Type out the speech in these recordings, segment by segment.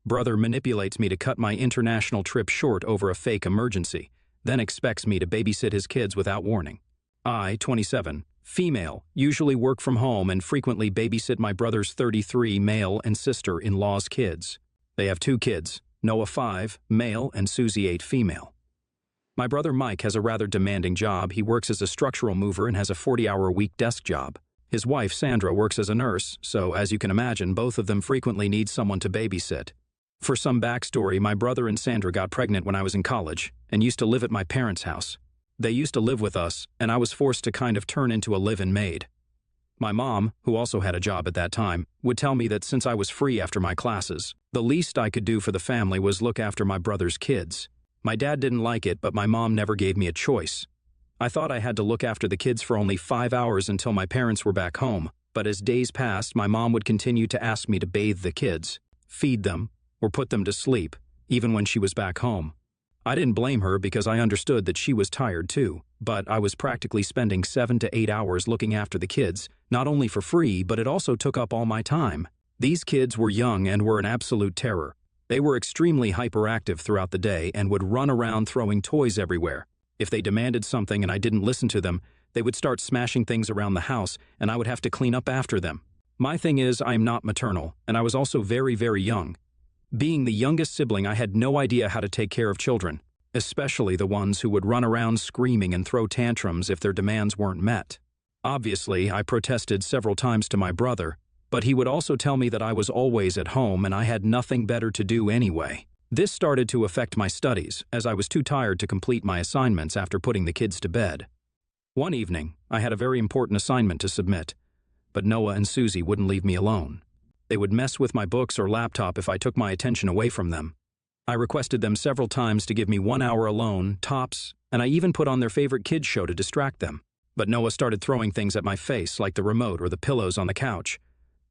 Brother manipulates me to cut my international trip short over a fake emergency, then expects me to babysit his kids without warning. I, 27, female, usually work from home and frequently babysit my brother's 33 male and sister-in-law's kids. They have 2 kids, Noah 5, male, and Susie 8, female. My brother Mike has a rather demanding job. He works as a structural mover and has a 40-hour-a-week desk job. His wife, Sandra, works as a nurse, so as you can imagine, both of them frequently need someone to babysit. For some backstory, my brother and Sandra got pregnant when I was in college and used to live at my parents' house. They used to live with us, and I was forced to kind of turn into a live-in maid. My mom, who also had a job at that time, would tell me that since I was free after my classes, the least I could do for the family was look after my brother's kids. My dad didn't like it, but my mom never gave me a choice. I thought I had to look after the kids for only 5 hours until my parents were back home, but as days passed, my mom would continue to ask me to bathe the kids, feed them, or put them to sleep, even when she was back home. I didn't blame her because I understood that she was tired too, but I was practically spending 7 to 8 hours looking after the kids, not only for free, but it also took up all my time. These kids were young and were an absolute terror. They were extremely hyperactive throughout the day and would run around throwing toys everywhere. If they demanded something and I didn't listen to them, they would start smashing things around the house and I would have to clean up after them. My thing is, I'm not maternal, and I was also very, very young. Being the youngest sibling, I had no idea how to take care of children, especially the ones who would run around screaming and throw tantrums if their demands weren't met. Obviously, I protested several times to my brother, but he would also tell me that I was always at home and I had nothing better to do anyway. This started to affect my studies, as I was too tired to complete my assignments after putting the kids to bed. One evening, I had a very important assignment to submit, but Noah and Susie wouldn't leave me alone. They would mess with my books or laptop if I took my attention away from them. I requested them several times to give me 1 hour alone, tops, and I even put on their favorite kids show to distract them. But Noah started throwing things at my face, like the remote or the pillows on the couch.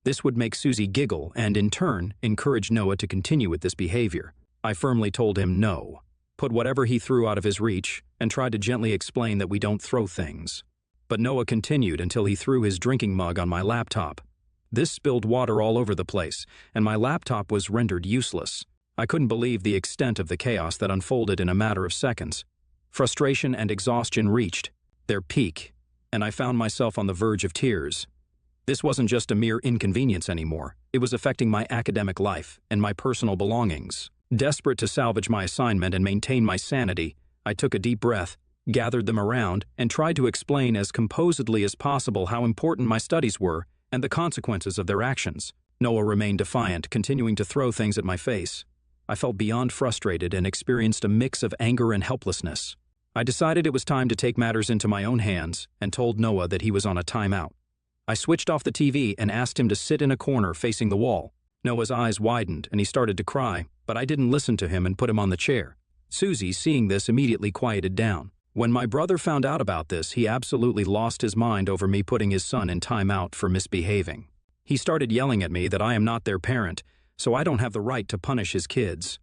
This would make Susie giggle and, in turn, encourage Noah to continue with this behavior. I firmly told him no, put whatever he threw out of his reach, and tried to gently explain that we don't throw things. But Noah continued until he threw his drinking mug on my laptop. This spilled water all over the place, and my laptop was rendered useless. I couldn't believe the extent of the chaos that unfolded in a matter of seconds. Frustration and exhaustion reached their peak, and I found myself on the verge of tears. This wasn't just a mere inconvenience anymore. It was affecting my academic life and my personal belongings. Desperate to salvage my assignment and maintain my sanity, I took a deep breath, gathered them around, and tried to explain as composedly as possible how important my studies were and the consequences of their actions. Noah remained defiant, continuing to throw things at my face. I felt beyond frustrated and experienced a mix of anger and helplessness. I decided it was time to take matters into my own hands and told Noah that he was on a timeout. I switched off the TV and asked him to sit in a corner facing the wall. Noah's eyes widened and he started to cry, but I didn't listen to him and put him on the chair. Susie, seeing this, immediately quieted down. When my brother found out about this, he absolutely lost his mind over me putting his son in timeout for misbehaving. He started yelling at me that I am not their parent, so I don't have the right to punish his kids.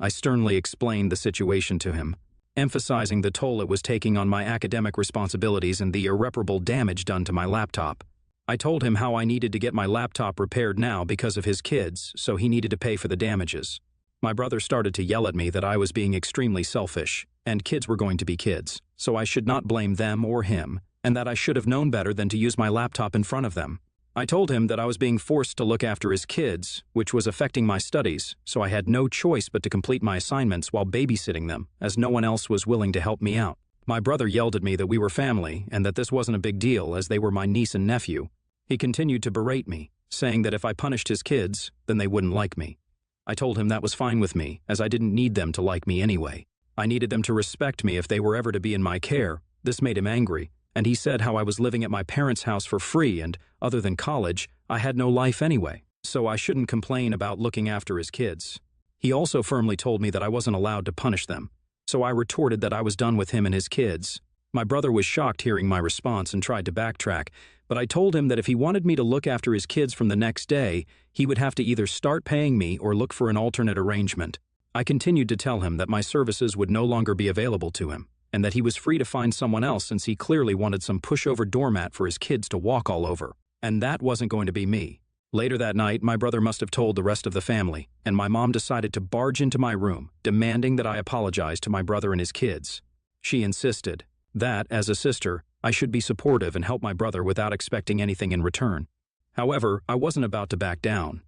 I sternly explained the situation to him, emphasizing the toll it was taking on my academic responsibilities and the irreparable damage done to my laptop. I told him how I needed to get my laptop repaired now because of his kids, so he needed to pay for the damages. My brother started to yell at me that I was being extremely selfish, and kids were going to be kids, so I should not blame them or him, and that I should have known better than to use my laptop in front of them. I told him that I was being forced to look after his kids, which was affecting my studies, so I had no choice but to complete my assignments while babysitting them, as no one else was willing to help me out. My brother yelled at me that we were family and that this wasn't a big deal as they were my niece and nephew. He continued to berate me, saying that if I punished his kids, then they wouldn't like me. I told him that was fine with me, as I didn't need them to like me anyway. I needed them to respect me if they were ever to be in my care. This made him angry, and he said how I was living at my parents' house for free and, other than college, I had no life anyway, so I shouldn't complain about looking after his kids. He also firmly told me that I wasn't allowed to punish them, so I retorted that I was done with him and his kids. My brother was shocked hearing my response and tried to backtrack, but I told him that if he wanted me to look after his kids from the next day, he would have to either start paying me or look for an alternate arrangement. I continued to tell him that my services would no longer be available to him, and that he was free to find someone else since he clearly wanted some pushover doormat for his kids to walk all over. And that wasn't going to be me. Later that night, my brother must have told the rest of the family, and my mom decided to barge into my room, demanding that I apologize to my brother and his kids. She insisted that, as a sister, I should be supportive and help my brother without expecting anything in return. However, I wasn't about to back down.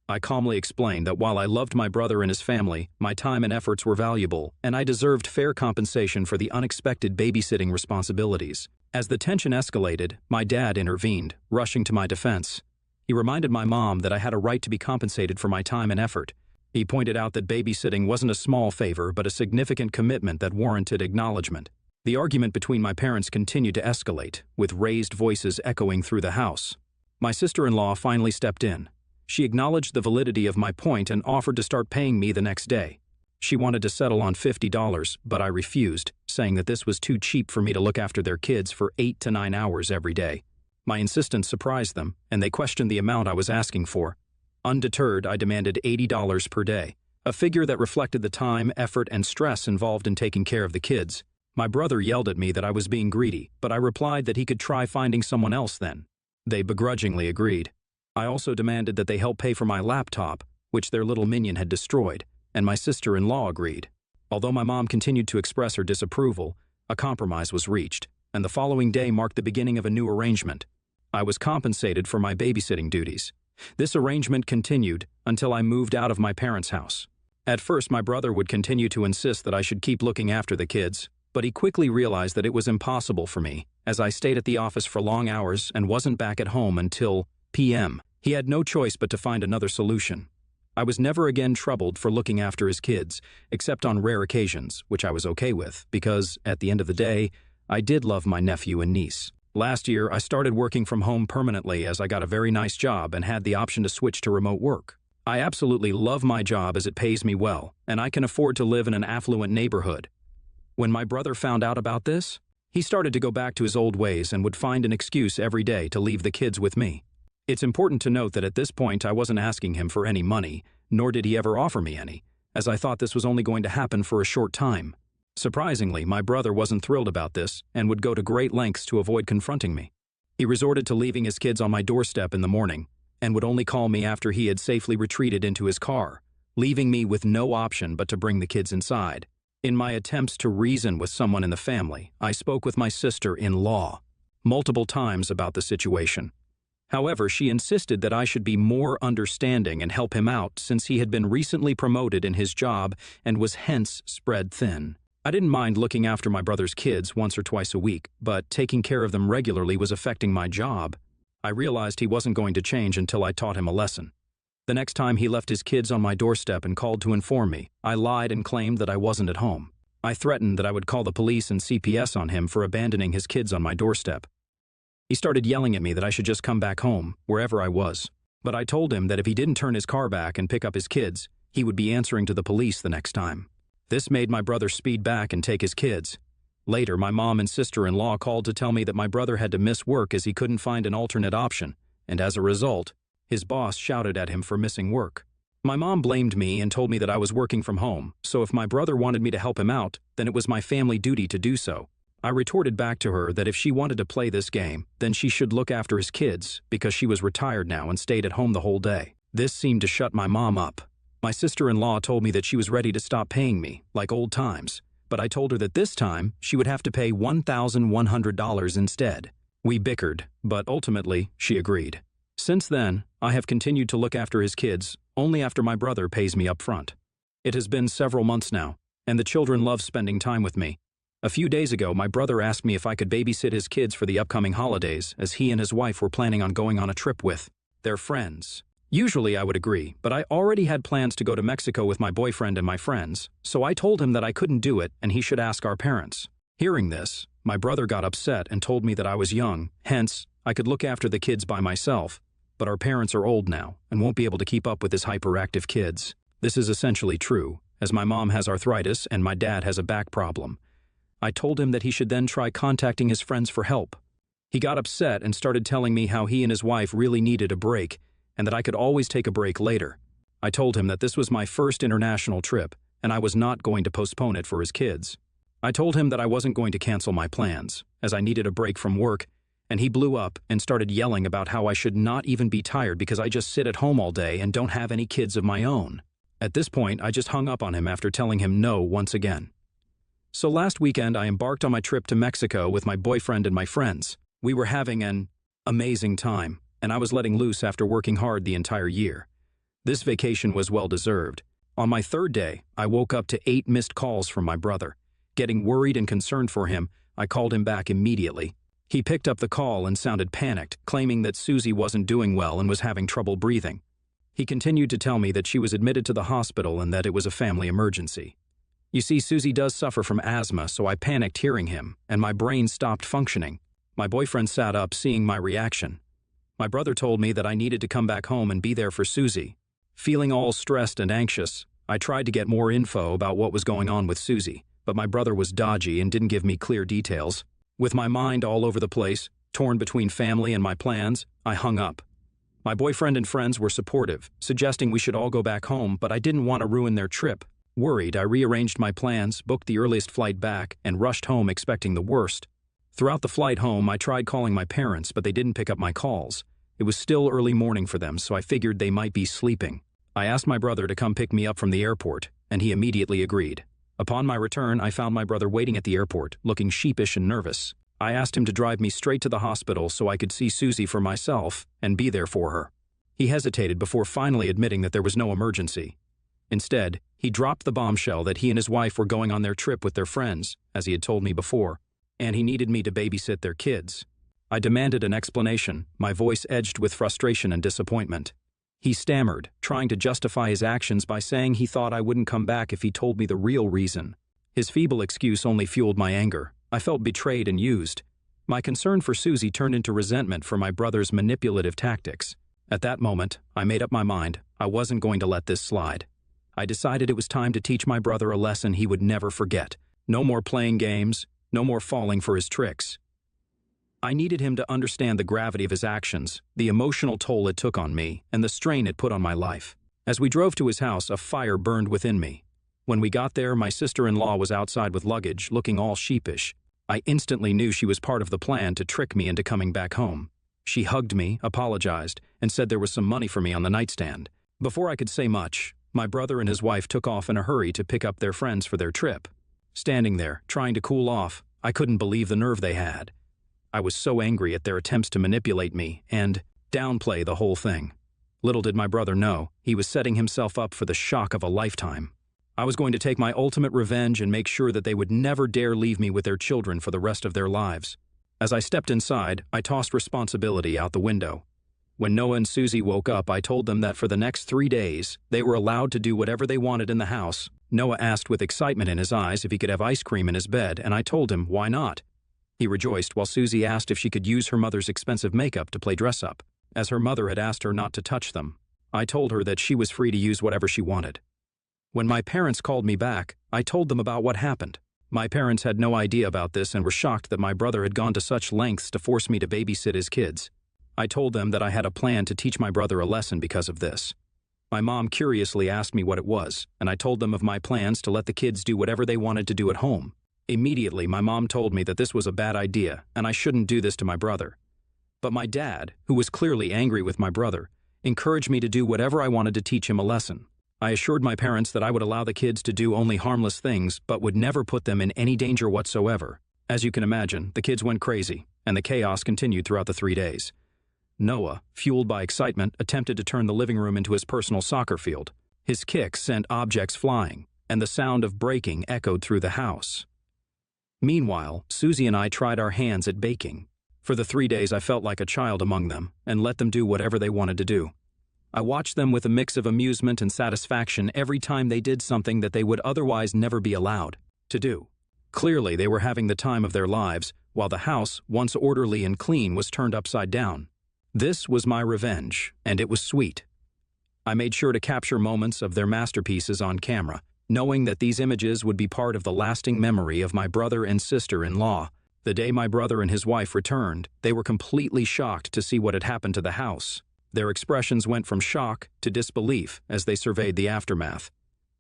I calmly explained that while I loved my brother and his family, my time and efforts were valuable, and I deserved fair compensation for the unexpected babysitting responsibilities. As the tension escalated, my dad intervened, rushing to my defense. He reminded my mom that I had a right to be compensated for my time and effort. He pointed out that babysitting wasn't a small favor but a significant commitment that warranted acknowledgement. The argument between my parents continued to escalate, with raised voices echoing through the house. My sister-in-law finally stepped in. She acknowledged the validity of my point and offered to start paying me the next day. She wanted to settle on $50, but I refused, saying that this was too cheap for me to look after their kids for 8 to 9 hours every day. My insistence surprised them, and they questioned the amount I was asking for. Undeterred, I demanded $80 per day, a figure that reflected the time, effort, and stress involved in taking care of the kids. My brother yelled at me that I was being greedy, but I replied that he could try finding someone else then. They begrudgingly agreed. I also demanded that they help pay for my laptop, which their little minion had destroyed, and my sister-in-law agreed. Although my mom continued to express her disapproval, a compromise was reached, and the following day marked the beginning of a new arrangement. I was compensated for my babysitting duties. This arrangement continued until I moved out of my parents' house. At first, my brother would continue to insist that I should keep looking after the kids, but he quickly realized that it was impossible for me, as I stayed at the office for long hours and wasn't back at home until p.m. He had no choice but to find another solution. I was never again troubled for looking after his kids, except on rare occasions, which I was okay with, because, at the end of the day, I did love my nephew and niece. Last year, I started working from home permanently as I got a very nice job and had the option to switch to remote work. I absolutely love my job as it pays me well, and I can afford to live in an affluent neighborhood. When my brother found out about this, he started to go back to his old ways and would find an excuse every day to leave the kids with me. It's important to note that at this point I wasn't asking him for any money, nor did he ever offer me any, as I thought this was only going to happen for a short time. Surprisingly, my brother wasn't thrilled about this and would go to great lengths to avoid confronting me. He resorted to leaving his kids on my doorstep in the morning and would only call me after he had safely retreated into his car, leaving me with no option but to bring the kids inside. In my attempts to reason with someone in the family, I spoke with my sister-in-law multiple times about the situation. However, she insisted that I should be more understanding and help him out since he had been recently promoted in his job and was hence spread thin. I didn't mind looking after my brother's kids once or twice a week, but taking care of them regularly was affecting my job. I realized he wasn't going to change until I taught him a lesson. The next time he left his kids on my doorstep and called to inform me, I lied and claimed that I wasn't at home. I threatened that I would call the police and CPS on him for abandoning his kids on my doorstep. He started yelling at me that I should just come back home, wherever I was. But I told him that if he didn't turn his car back and pick up his kids, he would be answering to the police the next time. This made my brother speed back and take his kids. Later, my mom and sister-in-law called to tell me that my brother had to miss work as he couldn't find an alternate option, and as a result, his boss shouted at him for missing work. My mom blamed me and told me that I was working from home, so if my brother wanted me to help him out, then it was my family duty to do so. I retorted back to her that if she wanted to play this game, then she should look after his kids, because she was retired now and stayed at home the whole day. This seemed to shut my mom up. My sister-in-law told me that she was ready to stop paying me, like old times, but I told her that this time she would have to pay $1,100 instead. We bickered, but ultimately she agreed. Since then, I have continued to look after his kids only after my brother pays me up front. It has been several months now, and the children love spending time with me. A few days ago, my brother asked me if I could babysit his kids for the upcoming holidays, as he and his wife were planning on going on a trip with their friends. Usually I would agree, but I already had plans to go to Mexico with my boyfriend and my friends, so I told him that I couldn't do it and he should ask our parents. Hearing this, my brother got upset and told me that I was young, hence, I could look after the kids by myself, but our parents are old now and won't be able to keep up with his hyperactive kids. This is essentially true, as my mom has arthritis and my dad has a back problem. I told him that he should then try contacting his friends for help. He got upset and started telling me how he and his wife really needed a break, and that I could always take a break later. I told him that this was my first international trip, and I was not going to postpone it for his kids. I told him that I wasn't going to cancel my plans, as I needed a break from work, and he blew up and started yelling about how I should not even be tired because I just sit at home all day and don't have any kids of my own. At this point, I just hung up on him after telling him no once again. So last weekend, I embarked on my trip to Mexico with my boyfriend and my friends. We were having an amazing time, and I was letting loose after working hard the entire year. This vacation was well-deserved. On my third day, I woke up to 8 missed calls from my brother. Getting worried and concerned for him, I called him back immediately. He picked up the call and sounded panicked, claiming that Susie wasn't doing well and was having trouble breathing. He continued to tell me that she was admitted to the hospital and that it was a family emergency. You see, Susie does suffer from asthma, so I panicked hearing him, and my brain stopped functioning. My boyfriend sat up, seeing my reaction. My brother told me that I needed to come back home and be there for Susie. Feeling all stressed and anxious, I tried to get more info about what was going on with Susie, but my brother was dodgy and didn't give me clear details. With my mind all over the place, torn between family and my plans, I hung up. My boyfriend and friends were supportive, suggesting we should all go back home, but I didn't want to ruin their trip. Worried, I rearranged my plans, booked the earliest flight back, and rushed home expecting the worst. Throughout the flight home, I tried calling my parents, but they didn't pick up my calls. It was still early morning for them, so I figured they might be sleeping. I asked my brother to come pick me up from the airport, and he immediately agreed. Upon my return, I found my brother waiting at the airport, looking sheepish and nervous. I asked him to drive me straight to the hospital so I could see Susie for myself and be there for her. He hesitated before finally admitting that there was no emergency. Instead, he dropped the bombshell that he and his wife were going on their trip with their friends, as he had told me before, and he needed me to babysit their kids. I demanded an explanation, my voice edged with frustration and disappointment. He stammered, trying to justify his actions by saying he thought I wouldn't come back if he told me the real reason. His feeble excuse only fueled my anger. I felt betrayed and used. My concern for Susie turned into resentment for my brother's manipulative tactics. At that moment, I made up my mind. I wasn't going to let this slide. I decided it was time to teach my brother a lesson he would never forget. No more playing games, no more falling for his tricks. I needed him to understand the gravity of his actions, the emotional toll it took on me, and the strain it put on my life. As we drove to his house, a fire burned within me. When we got there, my sister-in-law was outside with luggage, looking all sheepish. I instantly knew she was part of the plan to trick me into coming back home. She hugged me, apologized, and said there was some money for me on the nightstand. Before I could say much, my brother and his wife took off in a hurry to pick up their friends for their trip. Standing there, trying to cool off, I couldn't believe the nerve they had. I was so angry at their attempts to manipulate me and downplay the whole thing. Little did my brother know, he was setting himself up for the shock of a lifetime. I was going to take my ultimate revenge and make sure that they would never dare leave me with their children for the rest of their lives. As I stepped inside, I tossed responsibility out the window. When Noah and Susie woke up, I told them that for the next 3 days, they were allowed to do whatever they wanted in the house. Noah asked with excitement in his eyes if he could have ice cream in his bed, and I told him why not. He rejoiced while Susie asked if she could use her mother's expensive makeup to play dress-up, as her mother had asked her not to touch them. I told her that she was free to use whatever she wanted. When my parents called me back, I told them about what happened. My parents had no idea about this and were shocked that my brother had gone to such lengths to force me to babysit his kids. I told them that I had a plan to teach my brother a lesson because of this. My mom curiously asked me what it was, and I told them of my plans to let the kids do whatever they wanted to do at home. Immediately, my mom told me that this was a bad idea and I shouldn't do this to my brother. But my dad, who was clearly angry with my brother, encouraged me to do whatever I wanted to teach him a lesson. I assured my parents that I would allow the kids to do only harmless things but would never put them in any danger whatsoever. As you can imagine, the kids went crazy, and the chaos continued throughout the 3 days. Noah, fueled by excitement, attempted to turn the living room into his personal soccer field. His kicks sent objects flying, and the sound of breaking echoed through the house. Meanwhile, Susie and I tried our hands at baking. For the 3 days, I felt like a child among them and let them do whatever they wanted to do. I watched them with a mix of amusement and satisfaction every time they did something that they would otherwise never be allowed to do. Clearly, they were having the time of their lives, while the house, once orderly and clean, was turned upside down. This was my revenge, and it was sweet. I made sure to capture moments of their masterpieces on camera, knowing that these images would be part of the lasting memory of my brother and sister-in-law. The day my brother and his wife returned, they were completely shocked to see what had happened to the house. Their expressions went from shock to disbelief as they surveyed the aftermath.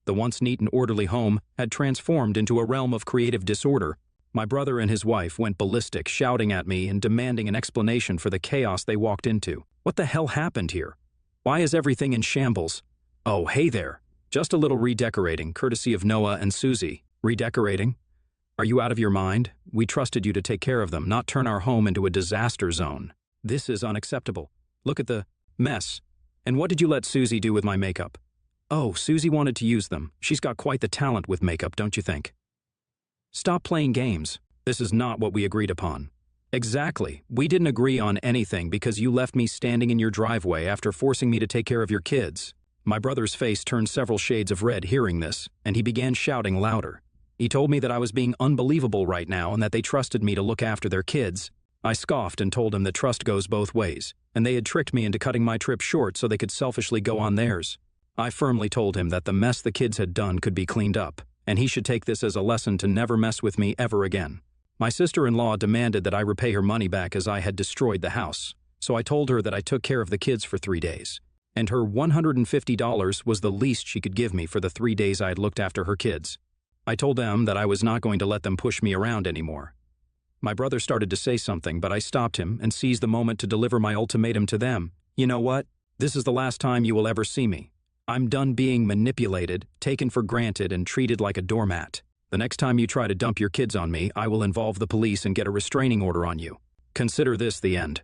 The once neat and orderly home had transformed into a realm of creative disorder. My brother and his wife went ballistic, shouting at me and demanding an explanation for the chaos they walked into. What the hell happened here? Why is everything in shambles? Oh, hey there. Just a little redecorating, courtesy of Noah and Susie. Redecorating? Are you out of your mind? We trusted you to take care of them, not turn our home into a disaster zone. This is unacceptable. Look at the mess. And what did you let Susie do with my makeup? Oh, Susie wanted to use them. She's got quite the talent with makeup, don't you think? Stop playing games. This is not what we agreed upon. Exactly. We didn't agree on anything because you left me standing in your driveway after forcing me to take care of your kids. My brother's face turned several shades of red hearing this, and he began shouting louder. He told me that I was being unbelievable right now and that they trusted me to look after their kids. I scoffed and told him that trust goes both ways, and they had tricked me into cutting my trip short so they could selfishly go on theirs. I firmly told him that the mess the kids had done could be cleaned up, and he should take this as a lesson to never mess with me ever again. My sister-in-law demanded that I repay her money back as I had destroyed the house, so I told her that I took care of the kids for 3 days, and her $150 was the least she could give me for the 3 days I had looked after her kids. I told them that I was not going to let them push me around anymore. My brother started to say something, but I stopped him and seized the moment to deliver my ultimatum to them. You know what? This is the last time you will ever see me. I'm done being manipulated, taken for granted, and treated like a doormat. The next time you try to dump your kids on me, I will involve the police and get a restraining order on you. Consider this the end.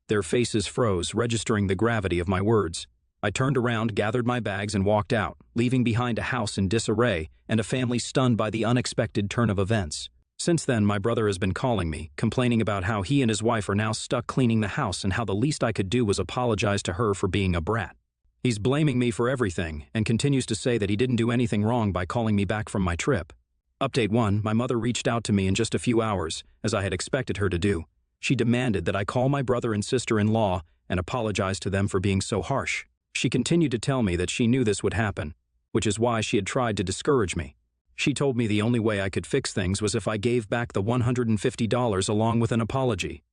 Their faces froze, registering the gravity of my words. I turned around, gathered my bags, and walked out, leaving behind a house in disarray and a family stunned by the unexpected turn of events. Since then, my brother has been calling me, complaining about how he and his wife are now stuck cleaning the house and how the least I could do was apologize to her for being a brat. He's blaming me for everything and continues to say that he didn't do anything wrong by calling me back from my trip. Update 1, my mother reached out to me in just a few hours, as I had expected her to do. She demanded that I call my brother and sister-in-law and apologize to them for being so harsh. She continued to tell me that she knew this would happen, which is why she had tried to discourage me. She told me the only way I could fix things was if I gave back the $150 along with an apology.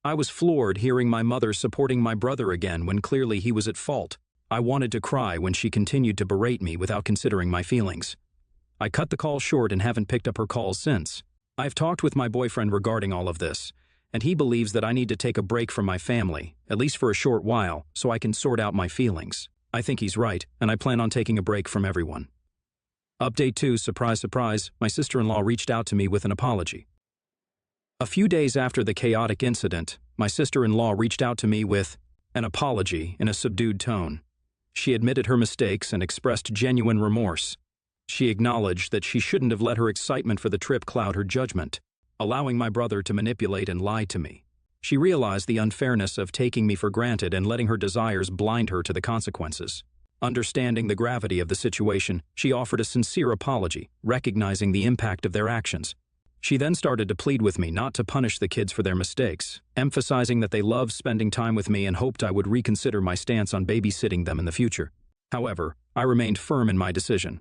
I was floored hearing my mother supporting my brother again when clearly he was at fault. I wanted to cry when she continued to berate me without considering my feelings. I cut the call short and haven't picked up her calls since. I've talked with my boyfriend regarding all of this, and he believes that I need to take a break from my family, at least for a short while, so I can sort out my feelings. I think he's right, and I plan on taking a break from everyone. Update 2, surprise, surprise, my sister-in-law reached out to me with an apology. A few days after the chaotic incident, my sister-in-law reached out to me with an apology in a subdued tone. She admitted her mistakes and expressed genuine remorse. She acknowledged that she shouldn't have let her excitement for the trip cloud her judgment, allowing my brother to manipulate and lie to me. She realized the unfairness of taking me for granted and letting her desires blind her to the consequences. Understanding the gravity of the situation, she offered a sincere apology, recognizing the impact of their actions. She then started to plead with me not to punish the kids for their mistakes, emphasizing that they loved spending time with me and hoped I would reconsider my stance on babysitting them in the future. However, I remained firm in my decision.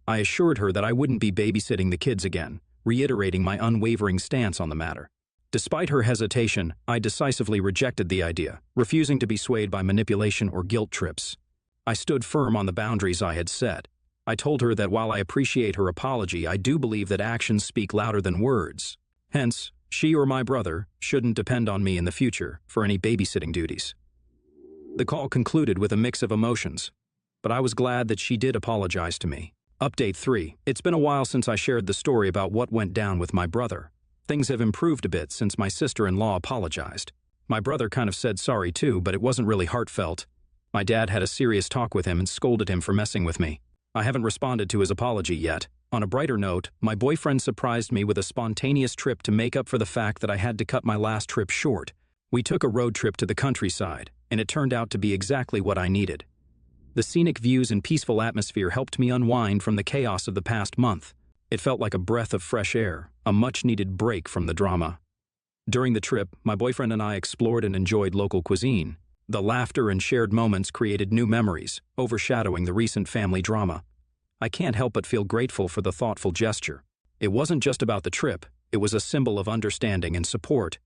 I assured her that I wouldn't be babysitting the kids again, reiterating my unwavering stance on the matter. Despite her hesitation, I decisively rejected the idea, refusing to be swayed by manipulation or guilt trips. I stood firm on the boundaries I had set. I told her that while I appreciate her apology, I do believe that actions speak louder than words. Hence, she or my brother shouldn't depend on me in the future for any babysitting duties. The call concluded with a mix of emotions, but I was glad that she did apologize to me. Update 3. It's been a while since I shared the story about what went down with my brother. Things have improved a bit since my sister-in-law apologized. My brother kind of said sorry too, but it wasn't really heartfelt. My dad had a serious talk with him and scolded him for messing with me. I haven't responded to his apology yet. On a brighter note, my boyfriend surprised me with a spontaneous trip to make up for the fact that I had to cut my last trip short. We took a road trip to the countryside, and it turned out to be exactly what I needed. The scenic views and peaceful atmosphere helped me unwind from the chaos of the past month. It felt like a breath of fresh air, a much-needed break from the drama. During the trip, my boyfriend and I explored and enjoyed local cuisine. The laughter and shared moments created new memories, overshadowing the recent family drama. I can't help but feel grateful for the thoughtful gesture. It wasn't just about the trip, it was a symbol of understanding and support.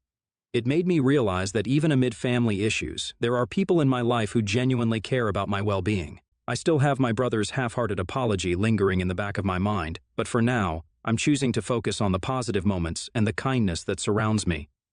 It made me realize that even amid family issues, there are people in my life who genuinely care about my well-being. I still have my brother's half-hearted apology lingering in the back of my mind, but for now, I'm choosing to focus on the positive moments and the kindness that surrounds me.